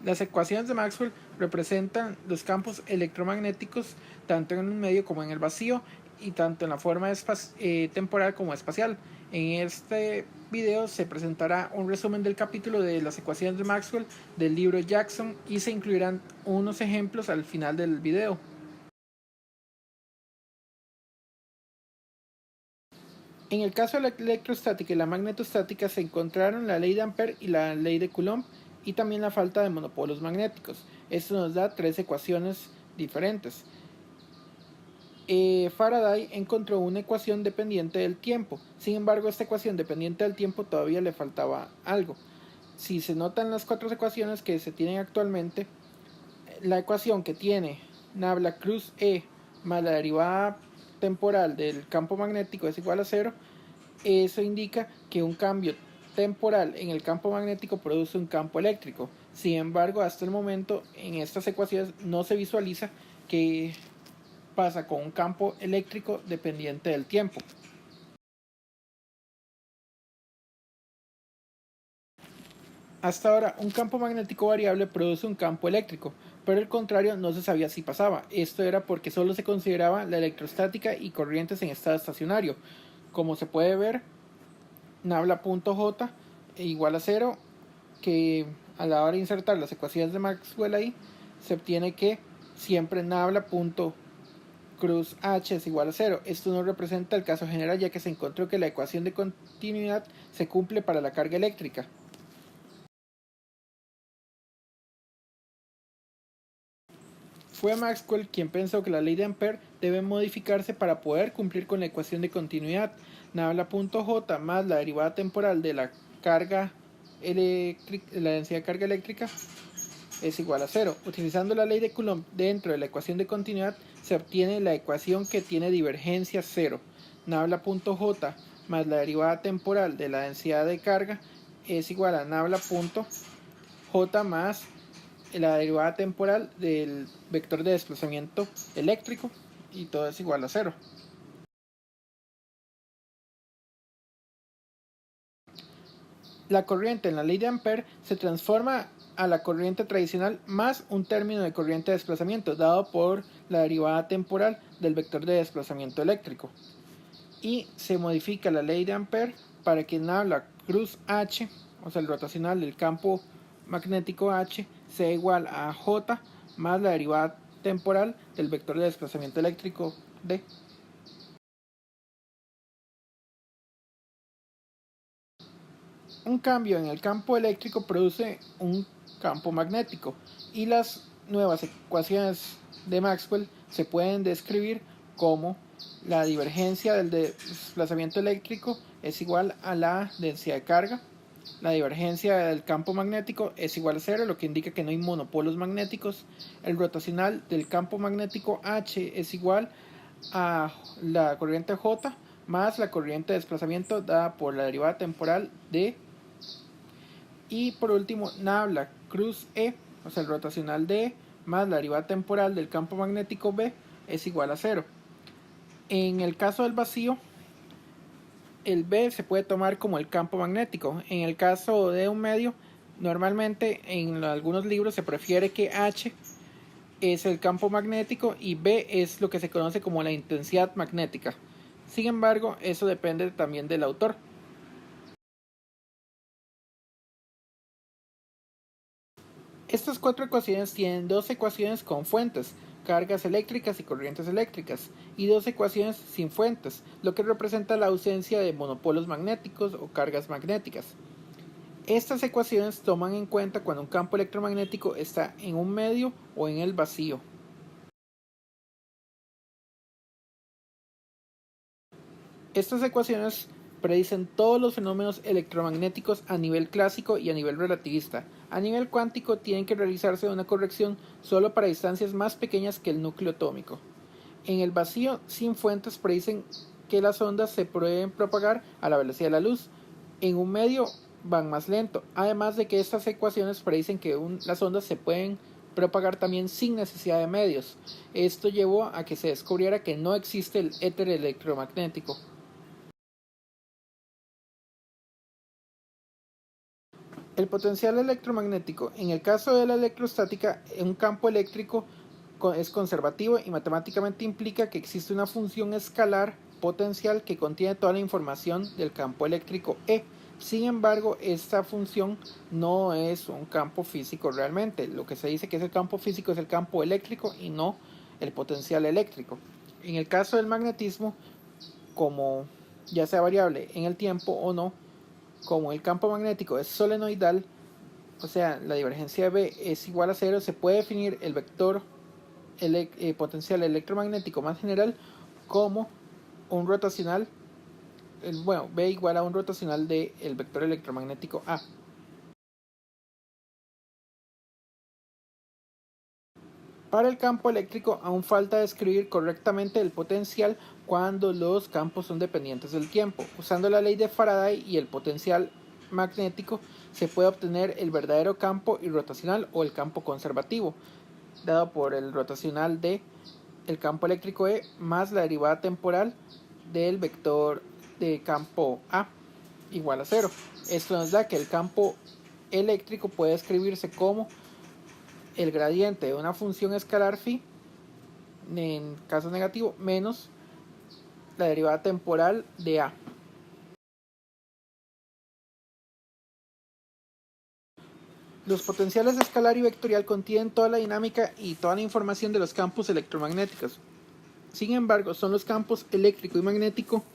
Las ecuaciones de Maxwell representan los campos electromagnéticos tanto en un medio como en el vacío y tanto en la forma temporal como espacial. En este video se presentará un resumen del capítulo de las ecuaciones de Maxwell del libro Jackson y se incluirán unos ejemplos al final del video. En el caso de la electrostática y la magnetostática se encontraron la ley de Ampère y la ley de Coulomb y también la falta de monopolos magnéticos. Esto nos da tres ecuaciones diferentes. Faraday encontró una ecuación dependiente del tiempo. Sin embargo, esta ecuación dependiente del tiempo todavía le faltaba algo. Si se notan las cuatro ecuaciones que se tienen actualmente, la ecuación que tiene Nabla-Cruz E más la derivada temporal del campo magnético es igual a 0, eso indica que un cambio temporal en el campo magnético produce un campo eléctrico. Sin embargo, hasta el momento en estas ecuaciones no se visualiza qué pasa con un campo eléctrico dependiente del tiempo. Hasta ahora, un campo magnético variable produce un campo eléctrico, pero el contrario no se sabía si pasaba. Esto era porque solo se consideraba la electrostática y corrientes en estado estacionario. Como se puede ver, nabla.j igual a 0, que a la hora de insertar las ecuaciones de Maxwell ahí, se obtiene que siempre nabla.cruz h es igual a 0. Esto no representa el caso general, ya que se encontró que la ecuación de continuidad se cumple para la carga eléctrica. Fue Maxwell quien pensó que la ley de Ampère debe modificarse para poder cumplir con la ecuación de continuidad. Nabla.j más la derivada temporal de la carga la densidad de carga eléctrica es igual a 0. Utilizando la ley de Coulomb dentro de la ecuación de continuidad se obtiene la ecuación que tiene divergencia 0. Nabla.j más la derivada temporal de la densidad de carga es igual a Nabla.j más la derivada temporal del vector de desplazamiento eléctrico y todo es igual a 0. La corriente en la ley de Ampère se transforma a la corriente tradicional más un término de corriente de desplazamiento dado por la derivada temporal del vector de desplazamiento eléctrico. Y se modifica la ley de Ampère para que nabla cruz H, o sea el rotacional del campo magnético H, sea igual a J más la derivada temporal del vector de desplazamiento eléctrico D. Un cambio en el campo eléctrico produce un campo magnético y las nuevas ecuaciones de Maxwell se pueden describir como la divergencia del desplazamiento eléctrico es igual a la densidad de carga, la divergencia del campo magnético es igual a 0, lo que indica que no hay monopolos magnéticos, el rotacional del campo magnético H es igual a la corriente J más la corriente de desplazamiento dada por la derivada temporal de. Y por último, nabla cruz E, o sea el rotacional de E, más la derivada temporal del campo magnético B es igual a 0. En el caso del vacío, el B se puede tomar como el campo magnético. En el caso de un medio, normalmente en algunos libros se prefiere que H es el campo magnético y B es lo que se conoce como la intensidad magnética. Sin embargo, eso depende también del autor. Estas cuatro ecuaciones tienen dos ecuaciones con fuentes, cargas eléctricas y corrientes eléctricas, y dos ecuaciones sin fuentes, lo que representa la ausencia de monopolos magnéticos o cargas magnéticas. Estas ecuaciones toman en cuenta cuando un campo electromagnético está en un medio o en el vacío. Estas ecuaciones predicen todos los fenómenos electromagnéticos a nivel clásico y a nivel relativista. A nivel cuántico tienen que realizarse una corrección solo para distancias más pequeñas que el núcleo atómico. En el vacío sin fuentes predicen que las ondas se pueden propagar a la velocidad de la luz. En un medio van más lento. Además de que estas ecuaciones predicen que las ondas se pueden propagar también sin necesidad de medios. Esto llevó a que se descubriera que no existe el éter electromagnético. El potencial electromagnético. En el caso de la electrostática, un campo eléctrico es conservativo y matemáticamente implica que existe una función escalar potencial que contiene toda la información del campo eléctrico E. Sin embargo, esta función no es un campo físico realmente. Lo que se dice que es el campo físico es el campo eléctrico y no el potencial eléctrico. En el caso del magnetismo, como ya sea variable en el tiempo o no, como el campo magnético es solenoidal, o sea, la divergencia de B es igual a 0, se puede definir el vector potencial electromagnético más general como un rotacional, B igual a un rotacional del vector electromagnético A. Para el campo eléctrico aún falta describir correctamente el potencial cuando los campos son dependientes del tiempo. Usando la ley de Faraday y el potencial magnético se puede obtener el verdadero campo irrotacional o el campo conservativo, dado por el rotacional de el campo eléctrico E más la derivada temporal del vector de campo A igual a 0. Esto nos da que el campo eléctrico puede escribirse como el gradiente de una función escalar phi, en caso negativo, menos la derivada temporal de A. Los potenciales escalar y vectorial contienen toda la dinámica y toda la información de los campos electromagnéticos. Sin embargo, son los campos eléctrico y magnético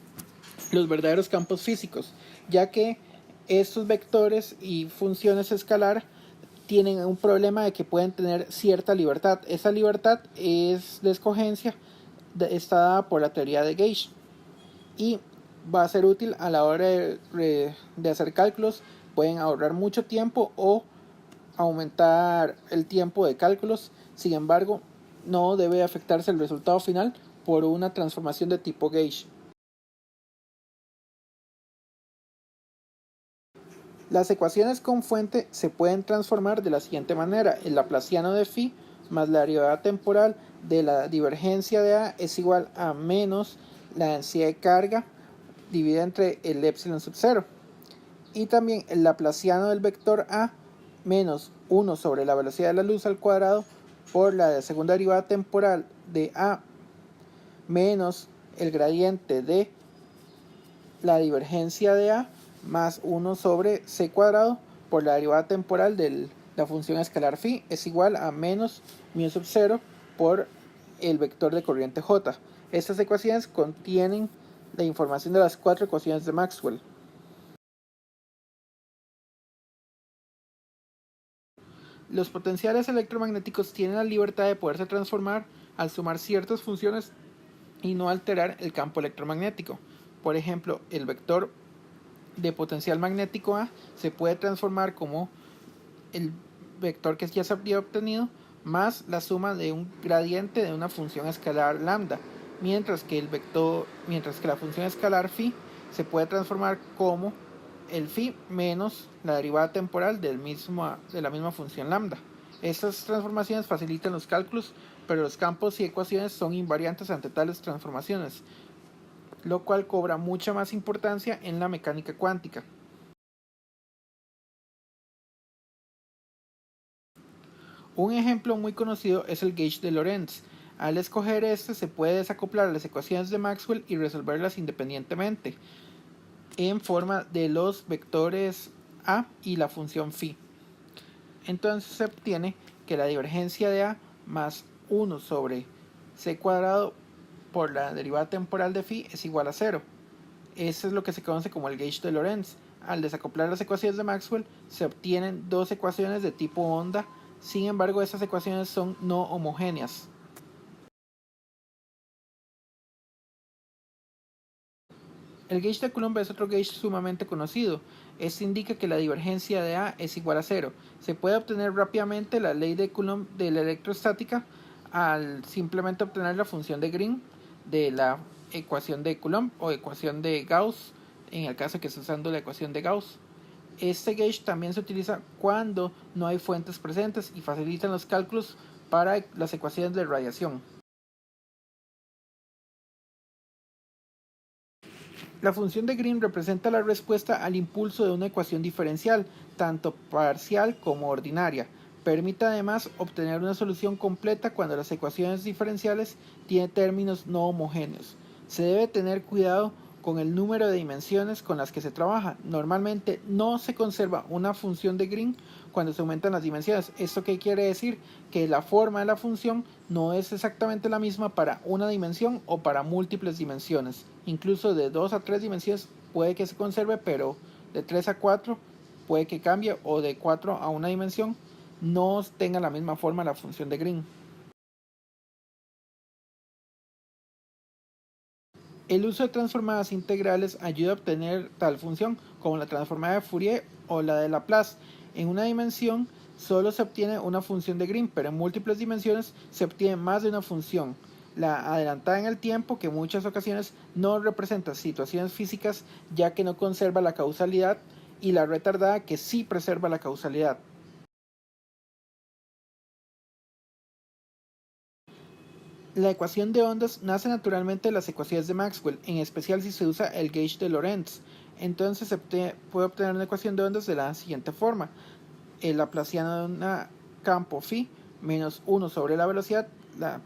los verdaderos campos físicos, ya que estos vectores y funciones escalar tienen un problema de que pueden tener cierta libertad. Esa libertad es de escogencia, está dada por la teoría de Gauge y va a ser útil a la hora de hacer cálculos. Pueden ahorrar mucho tiempo o aumentar el tiempo de cálculos. Sin embargo, no debe afectarse el resultado final por una transformación de tipo Gauge. Las ecuaciones con fuente se pueden transformar de la siguiente manera: el laplaciano de phi más la derivada temporal de la divergencia de A es igual a menos la densidad de carga dividida entre el epsilon sub 0, y también el laplaciano del vector A menos 1 sobre la velocidad de la luz al cuadrado por la segunda derivada temporal de A menos el gradiente de la divergencia de A más 1 sobre c cuadrado por la derivada temporal de la función escalar phi es igual a menos mu sub 0 por el vector de corriente J. Estas ecuaciones contienen la información de las 4 ecuaciones de Maxwell. Los potenciales electromagnéticos tienen la libertad de poderse transformar al sumar ciertas funciones y no alterar el campo electromagnético. Por ejemplo, el vector de potencial magnético A se puede transformar como el vector que ya se había obtenido más la suma de un gradiente de una función escalar lambda, mientras que la función escalar phi se puede transformar como el phi menos la derivada temporal de la misma función lambda. Estas transformaciones facilitan los cálculos, pero los campos y ecuaciones son invariantes ante tales transformaciones, lo cual cobra mucha más importancia en la mecánica cuántica. Un ejemplo muy conocido es el gauge de Lorentz. Al escoger este se puede desacoplar las ecuaciones de Maxwell y resolverlas independientemente en forma de los vectores A y la función phi. Entonces se obtiene que la divergencia de A más 1 sobre c cuadrado por la derivada temporal de phi es igual a 0. Eso es lo que se conoce como el gauge de Lorentz. Al desacoplar las ecuaciones de Maxwell se obtienen dos ecuaciones de tipo onda. Sin embargo, estas ecuaciones son no homogéneas. El gauge de Coulomb es otro gauge sumamente conocido. Este indica que la divergencia de A es igual a 0. Se puede obtener rápidamente la ley de Coulomb de la electrostática al simplemente obtener la función de Green de la ecuación de Coulomb o ecuación de Gauss, en el caso que esté usando la ecuación de Gauss. Este gauge también se utiliza cuando no hay fuentes presentes y facilitan los cálculos para las ecuaciones de radiación. La función de Green representa la respuesta al impulso de una ecuación diferencial, tanto parcial como ordinaria. Permite además obtener una solución completa cuando las ecuaciones diferenciales tienen términos no homogéneos. Se debe tener cuidado con el número de dimensiones con las que se trabaja. Normalmente no se conserva una función de Green cuando se aumentan las dimensiones. ¿Esto qué quiere decir? Que la forma de la función no es exactamente la misma para una dimensión o para múltiples dimensiones. Incluso de 2 a 3 dimensiones puede que se conserve, pero de 3 a 4 puede que cambie, o de 4 a una dimensión no tenga la misma forma la función de Green. El uso de transformadas integrales ayuda a obtener tal función, como la transformada de Fourier o la de Laplace. En una dimensión solo se obtiene una función de Green, pero en múltiples dimensiones se obtiene más de una función. La adelantada en el tiempo, que en muchas ocasiones no representa situaciones físicas, ya que no conserva la causalidad, y la retardada, que sí preserva la causalidad. La ecuación de ondas nace naturalmente de las ecuaciones de Maxwell, en especial si se usa el gauge de Lorentz. Entonces se puede obtener una ecuación de ondas de la siguiente forma. El laplaciano de un campo phi menos 1 sobre la velocidad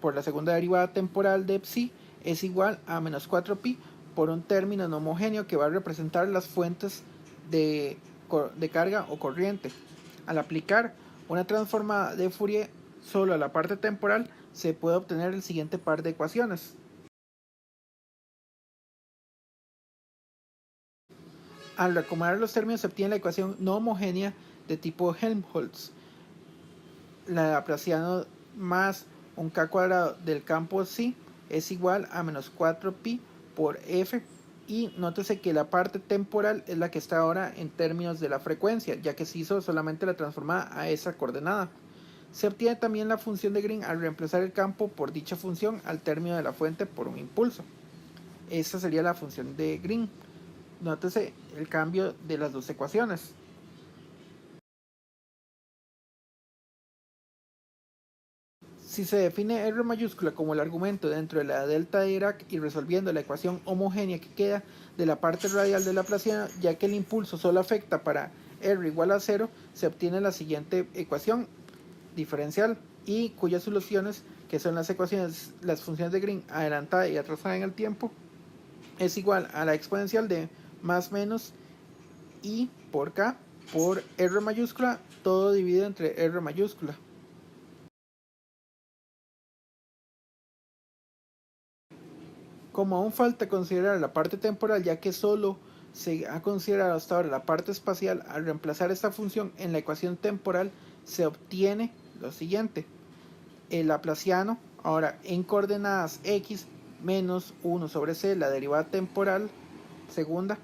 por la segunda derivada temporal de psi es igual a menos 4pi por un término no homogéneo que va a representar las fuentes de carga o corriente. Al aplicar una transformada de Fourier solo a la parte temporal, se puede obtener el siguiente par de ecuaciones. Al acomodar los términos se obtiene la ecuación no homogénea de tipo Helmholtz. La laplaciano más un k cuadrado del campo psi es igual a menos 4pi por f, y nótese que la parte temporal es la que está ahora en términos de la frecuencia, ya que se hizo solamente la transformada a esa coordenada. Se obtiene también la función de Green al reemplazar el campo por dicha función al término de la fuente por un impulso. Esa sería la función de Green. Nótese el cambio de las dos ecuaciones. Si se define R mayúscula como el argumento dentro de la delta de Dirac y resolviendo la ecuación homogénea que queda de la parte radial de Laplaciano, ya que el impulso solo afecta para R igual a 0, se obtiene la siguiente ecuación diferencial, y cuyas soluciones, que son las funciones de Green adelantada y atrasada en el tiempo, es igual a la exponencial de más menos I por K por R mayúscula, todo dividido entre R mayúscula. Como aún falta considerar la parte temporal, ya que solo se ha considerado hasta ahora la parte espacial, al reemplazar esta función en la ecuación temporal se obtiene lo siguiente. El laplaciano, ahora en coordenadas x, menos 1 sobre c, la derivada temporal segunda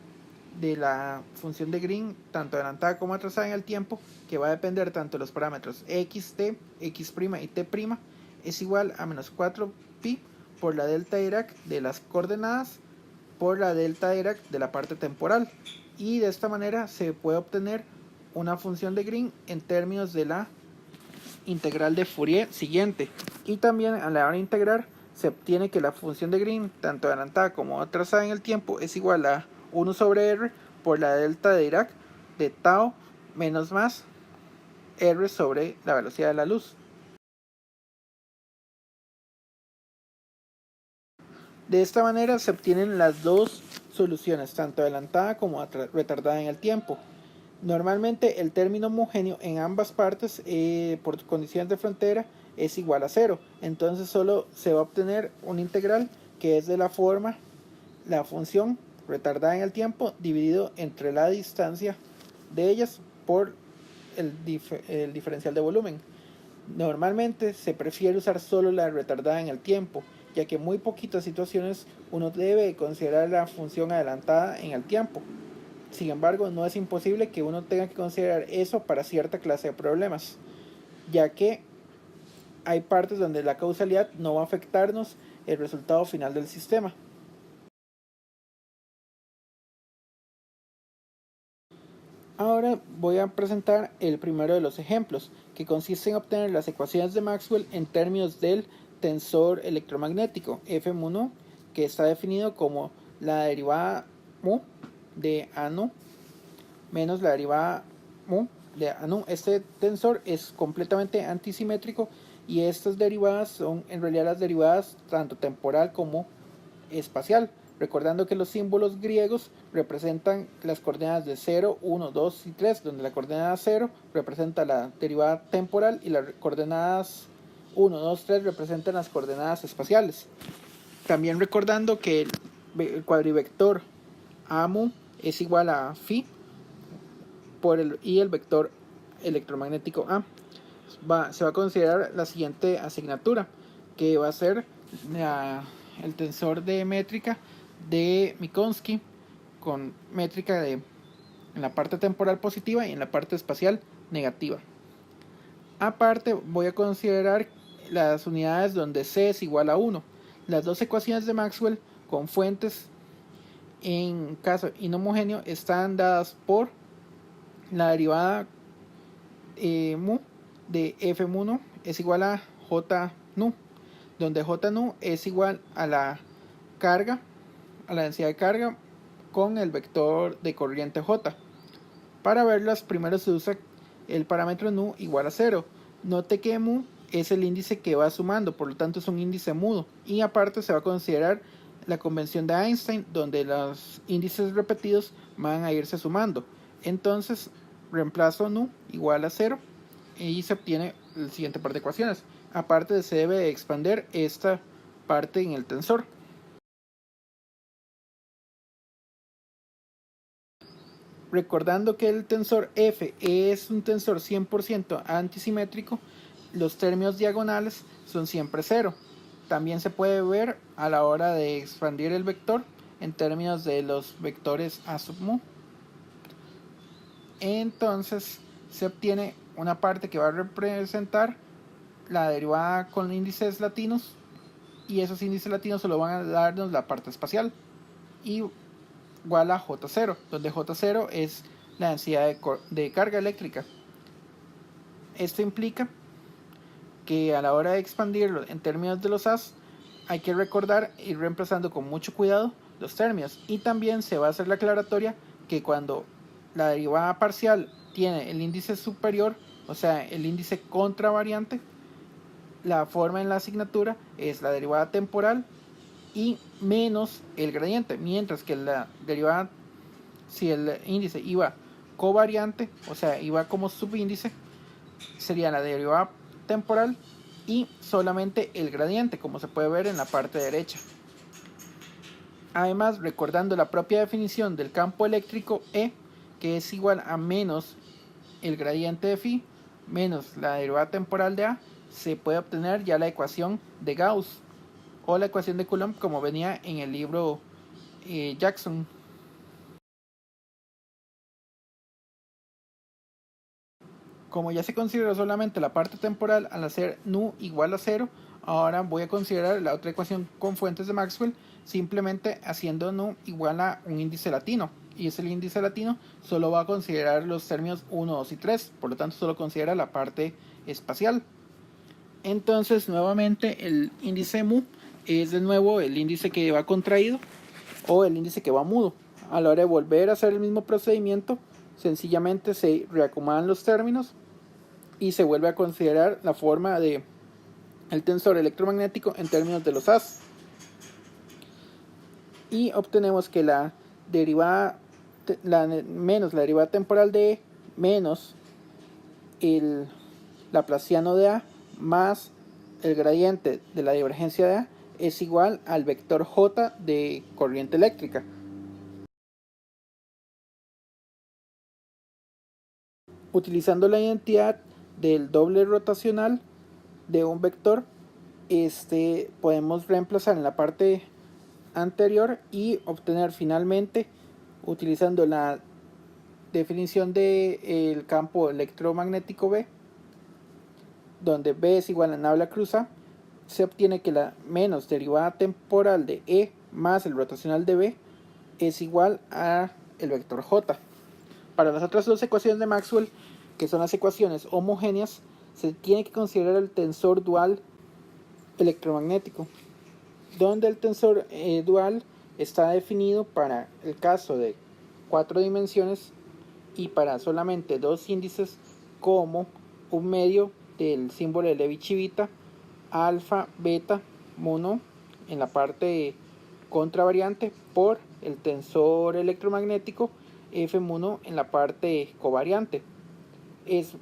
de la función de Green, tanto adelantada como atrasada en el tiempo, que va a depender tanto de los parámetros xt, x' y t', es igual a menos 4pi por la delta Dirac de las coordenadas por la delta Dirac de la parte temporal, y de esta manera se puede obtener una función de Green en términos de la integral de Fourier siguiente. Y también a la hora de integrar se obtiene que la función de Green, tanto adelantada como atrasada en el tiempo, es igual a 1 sobre r por la delta de Dirac de tau menos más r sobre la velocidad de la luz. De esta manera se obtienen las dos soluciones, tanto adelantada como retardada en el tiempo. Normalmente el término homogéneo en ambas partes, por condiciones de frontera, es igual a 0. Entonces solo se va a obtener un integral que es de la forma la función retardada en el tiempo dividido entre la distancia de ellas por el diferencial de volumen. Normalmente se prefiere usar solo la retardada en el tiempo, ya que en muy poquitas situaciones uno debe considerar la función adelantada en el tiempo. Sin embargo, no es imposible que uno tenga que considerar eso para cierta clase de problemas, ya que hay partes donde la causalidad no va a afectarnos el resultado final del sistema. Ahora voy a presentar el primero de los ejemplos, que consiste en obtener las ecuaciones de Maxwell en términos del tensor electromagnético F mu nu, que está definido como la derivada mu de A nu menos la derivada mu de A nu. Este tensor es completamente antisimétrico y estas derivadas son en realidad las derivadas tanto temporal como espacial, recordando que los símbolos griegos representan las coordenadas de 0, 1, 2 y 3, donde la coordenada 0 representa la derivada temporal y las coordenadas 1, 2, 3 representan las coordenadas espaciales. También recordando que el cuadrivector AMU es igual a phi y el vector electromagnético A. Se va a considerar la siguiente asignatura, que va a ser el tensor de métrica de Minkowski con métrica en la parte temporal positiva y en la parte espacial negativa. Aparte, voy a considerar las unidades donde C es igual a 1. Las dos ecuaciones de Maxwell con fuentes en caso inhomogéneo están dadas por la derivada mu de f mu es igual a j nu, donde j nu es igual a la carga, a la densidad de carga con el vector de corriente j. Para verlas, primero se usa el parámetro nu igual a 0. Note que mu es el índice que va sumando, por lo tanto es un índice mudo, y aparte se va a considerar la convención de Einstein, donde los índices repetidos van a irse sumando. Entonces reemplazo nu igual a 0 y se obtiene el siguiente par de ecuaciones. Aparte, se debe expander esta parte en el tensor. Recordando que el tensor F es un tensor 100% antisimétrico, los términos diagonales son siempre 0. También se puede ver a la hora de expandir el vector en términos de los vectores A sub mu. Entonces se obtiene una parte que va a representar la derivada con índices latinos, y esos índices latinos solo van a darnos la parte espacial, y igual a J0, donde J0 es la densidad de carga eléctrica. Esto implica que a la hora de expandirlo en términos de los A's, hay que recordar ir reemplazando con mucho cuidado los términos, y también se va a hacer la aclaratoria que cuando la derivada parcial tiene el índice superior, o sea el índice contravariante, la forma en la asignatura es la derivada temporal y menos el gradiente, mientras que la derivada, si el índice iba covariante, o sea iba como subíndice, sería la derivada temporal y solamente el gradiente, como se puede ver en la parte derecha. Además, recordando la propia definición del campo eléctrico E, que es igual a menos el gradiente de phi menos la derivada temporal de A, se puede obtener ya la ecuación de Gauss o la ecuación de Coulomb, como venía en el libro Jackson. Como ya se consideró solamente la parte temporal al hacer nu igual a 0, ahora voy a considerar la otra ecuación con fuentes de Maxwell simplemente haciendo nu igual a un índice latino, y ese índice latino solo va a considerar los términos 1, 2 y 3, por lo tanto solo considera la parte espacial. Entonces nuevamente el índice mu es de nuevo el índice que va contraído o el índice que va mudo. A la hora de volver a hacer el mismo procedimiento, sencillamente se reacomodan los términos y se vuelve a considerar la forma de el tensor electromagnético en términos de los A's, y obtenemos que la derivada menos la derivada temporal de E menos el laplaciano de A más el gradiente de la divergencia de A es igual al vector J de corriente eléctrica. Utilizando la identidad del doble rotacional de un vector, podemos reemplazar en la parte anterior y obtener finalmente, utilizando la definición del campo electromagnético B, donde B es igual a nabla cruz A, se obtiene que la menos derivada temporal de E más el rotacional de B es igual a el vector J. Para las otras dos ecuaciones de Maxwell, que son las ecuaciones homogéneas, se tiene que considerar el tensor dual electromagnético, donde el tensor dual está definido para el caso de 4 dimensiones y para solamente 2 índices como un medio del símbolo de Levi-Civita, alfa, beta, mono en la parte contravariante por el tensor electromagnético F1 en la parte covariante. Es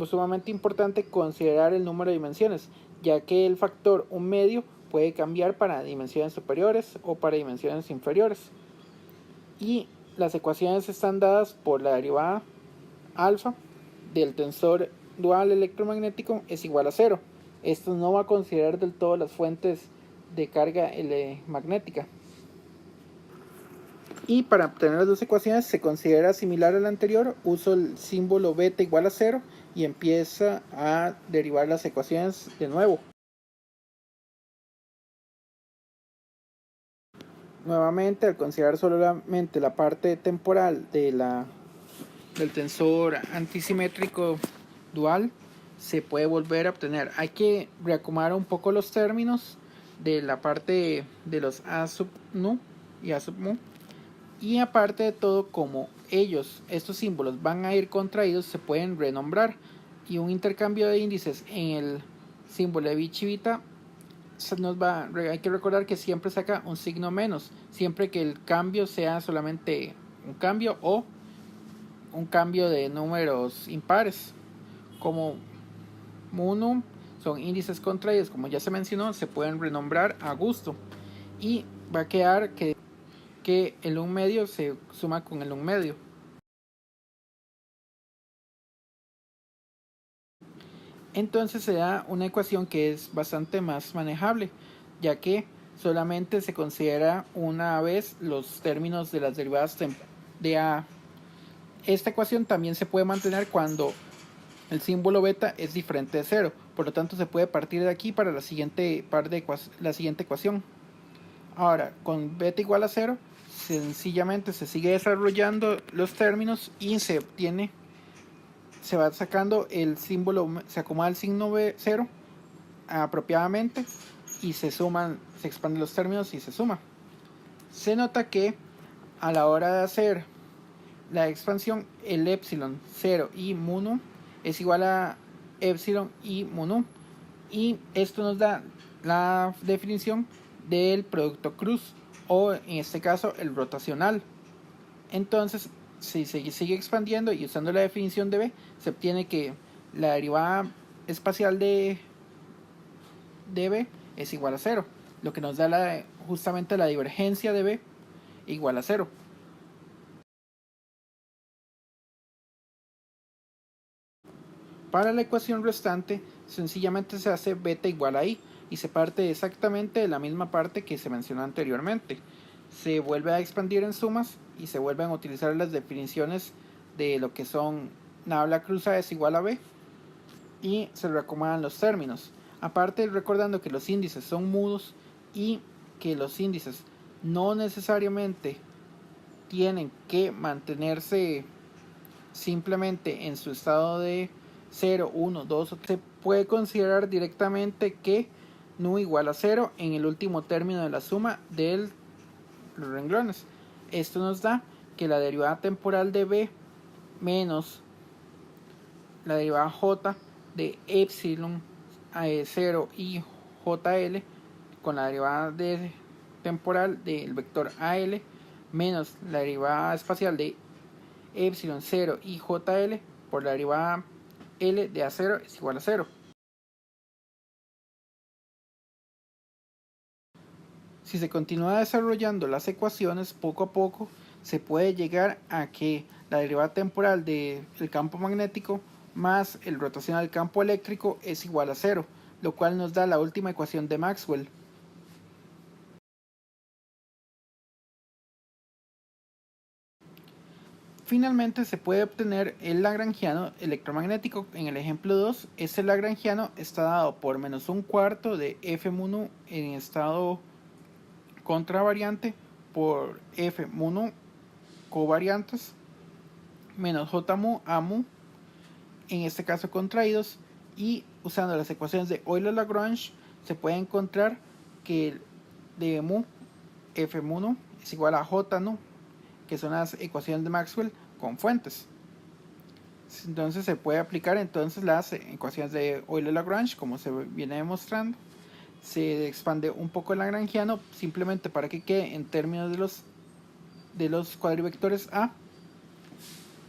sumamente importante considerar el número de dimensiones, ya que el factor un medio puede cambiar para dimensiones superiores o para dimensiones inferiores. Y las ecuaciones están dadas por la derivada alfa del tensor dual electromagnético es igual a 0. Esto no va a considerar del todo las fuentes de carga magnética. Y para obtener las dos ecuaciones se considera similar a la anterior, uso el símbolo beta igual a 0 y empieza a derivar las ecuaciones de nuevo. Nuevamente, al considerar solamente la parte temporal del tensor antisimétrico dual, se puede volver a obtener. Hay que reacomodar un poco los términos de la parte de los A sub nu y A sub mu. Y aparte de todo, como estos símbolos van a ir contraídos, se pueden renombrar. Y un intercambio de índices en el símbolo de Levi-Civita hay que recordar que siempre saca un signo menos, siempre que el cambio sea solamente un cambio o un cambio de números impares. Como mu son índices contraídos, como ya se mencionó, se pueden renombrar a gusto. Y va a quedar que el 1 medio se suma con el 1 medio. Entonces se da una ecuación que es bastante más manejable, ya que solamente se considera una vez los términos de las derivadas de A. Esta ecuación también se puede mantener cuando el símbolo beta es diferente de 0, por lo tanto se puede partir de aquí para la siguiente ecuación. Ahora, con beta igual a 0, sencillamente se sigue desarrollando los términos y se va sacando el símbolo, se acomoda el signo 0 apropiadamente y se expanden los términos y se suma. Se nota que a la hora de hacer la expansión, el epsilon 0 y mu nu es igual a epsilon y mu nu, y esto nos da la definición del producto cruz, o en este caso el rotacional. Entonces, si se sigue expandiendo y usando la definición de B, se obtiene que la derivada espacial de B es igual a 0, lo que nos da justamente la divergencia de B igual a 0. Para la ecuación restante, sencillamente se hace beta igual a i y se parte exactamente de la misma parte que se mencionó anteriormente. Se vuelve a expandir en sumas y se vuelven a utilizar las definiciones de lo que son nabla cruza es igual a b y se reacomodan los términos. Aparte, recordando que los índices son mudos y que los índices no necesariamente tienen que mantenerse simplemente en su estado de 0, 1, 2 o 3, se puede considerar directamente que nu igual a 0 en el último término de la suma de los renglones. Esto nos da que la derivada temporal de b menos la derivada j de epsilon 0 y jl con la derivada temporal del vector al menos la derivada espacial de epsilon 0 y jl por la derivada L de A0 es igual a 0. Si se continúa desarrollando las ecuaciones, poco a poco se puede llegar a que la derivada temporal del campo magnético más el rotacional del campo eléctrico es igual a 0, lo cual nos da la última ecuación de Maxwell. Finalmente se puede obtener el lagrangiano electromagnético. En el ejemplo 2, este lagrangiano está dado por menos un cuarto de F mu nu en estado contravariante por F mu nu covariantes menos J mu A mu, en este caso contraídos, y usando las ecuaciones de Euler-Lagrange se puede encontrar que de mu F mu nu es igual a J nu, que son las ecuaciones de Maxwell con fuentes. Entonces se puede aplicar entonces las ecuaciones de Euler-Lagrange, como se viene demostrando. Se expande un poco el lagrangiano simplemente para que quede en términos de los cuadrivectores A,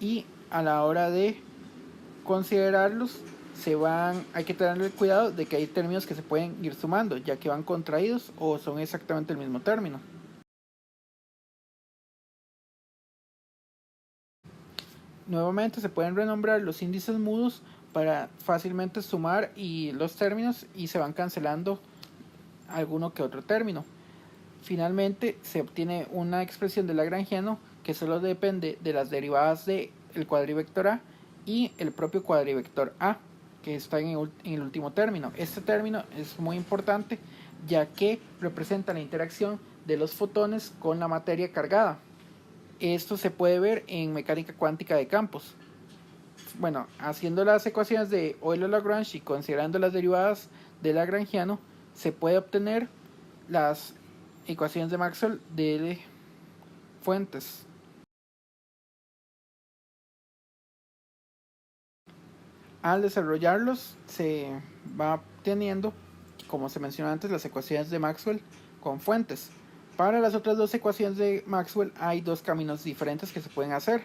y a la hora de considerarlos hay que tener cuidado de que hay términos que se pueden ir sumando, ya que van contraídos o son exactamente el mismo término. Nuevamente se pueden renombrar los índices mudos para fácilmente sumar y los términos, y se van cancelando alguno que otro término. Finalmente se obtiene una expresión del lagrangiano que solo depende de las derivadas del cuadrivector A y el propio cuadrivector A, que está en el último término. Este término es muy importante ya que representa la interacción de los fotones con la materia cargada. Esto se puede ver en mecánica cuántica de campos. Bueno, haciendo las ecuaciones de Euler-Lagrange y considerando las derivadas del lagrangiano, se puede obtener las ecuaciones de Maxwell de fuentes. Al desarrollarlos se va obteniendo, como se mencionó antes, las ecuaciones de Maxwell con fuentes. Para las otras dos ecuaciones de Maxwell hay dos caminos diferentes que se pueden hacer.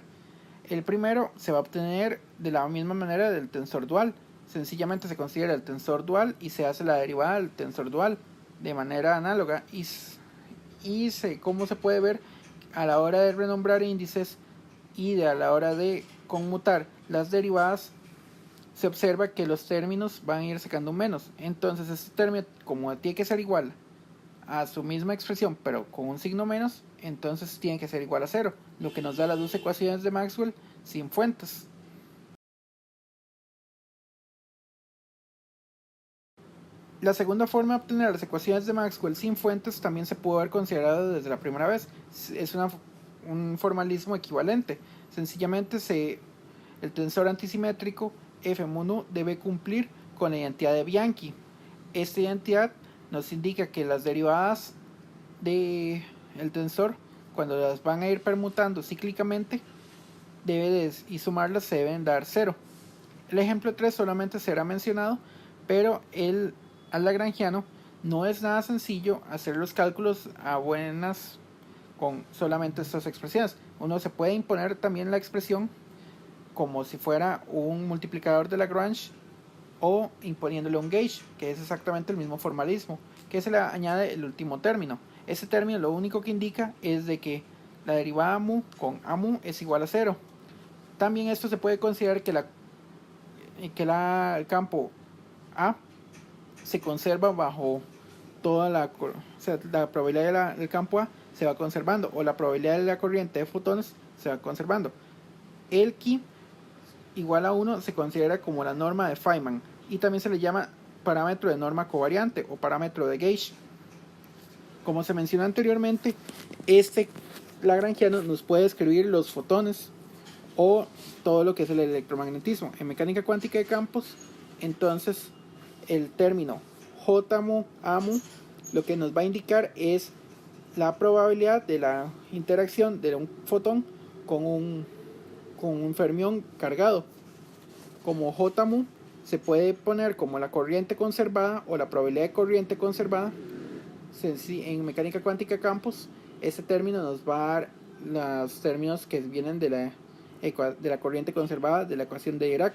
El primero se va a obtener de la misma manera del tensor dual. Sencillamente se considera el tensor dual y se hace la derivada del tensor dual de manera análoga, como se puede ver a la hora de renombrar índices y a la hora de conmutar las derivadas, se observa que los términos van a ir sacando menos. Entonces este término, como tiene que ser igual a su misma expresión pero con un signo menos, entonces tiene que ser igual a 0, lo que nos da las dos ecuaciones de Maxwell sin fuentes. La segunda forma de obtener las ecuaciones de Maxwell sin fuentes también se pudo haber considerado desde la primera vez. Es un formalismo equivalente. Sencillamente el tensor antisimétrico F mu nu debe cumplir con la identidad de Bianchi. Esta identidad nos indica que las derivadas del tensor, cuando las van a ir permutando cíclicamente y sumarlas, se deben dar 0. El ejemplo 3 solamente será mencionado, pero al lagrangiano no es nada sencillo hacer los cálculos a buenas con solamente estas expresiones. Uno se puede imponer también la expresión como si fuera un multiplicador de Lagrange, o imponiéndole un gauge, que es exactamente el mismo formalismo, que se le añade el último término. Ese término lo único que indica es de que la derivada mu con a mu es igual a 0. También esto se puede considerar que el campo A se conserva bajo toda la probabilidad del campo A se va conservando, o la probabilidad de la corriente de fotones se va conservando. El chi igual a 1 se considera como la norma de Feynman, y también se le llama parámetro de norma covariante o parámetro de gauge. Como se mencionó anteriormente, este lagrangiano nos puede describir los fotones o todo lo que es el electromagnetismo. En mecánica cuántica de campos, entonces el término J mu A mu lo que nos va a indicar es la probabilidad de la interacción de un fotón con un fermión cargado. Como J mu se puede poner como la corriente conservada o la probabilidad de corriente conservada. En mecánica cuántica de campos, este término nos va a dar los términos que vienen de la corriente conservada de la ecuación de Dirac.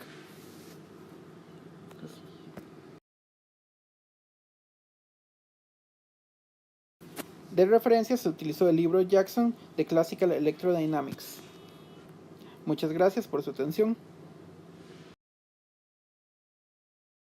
De referencia se utilizó el libro Jackson de Classical Electrodynamics. Muchas gracias por su atención.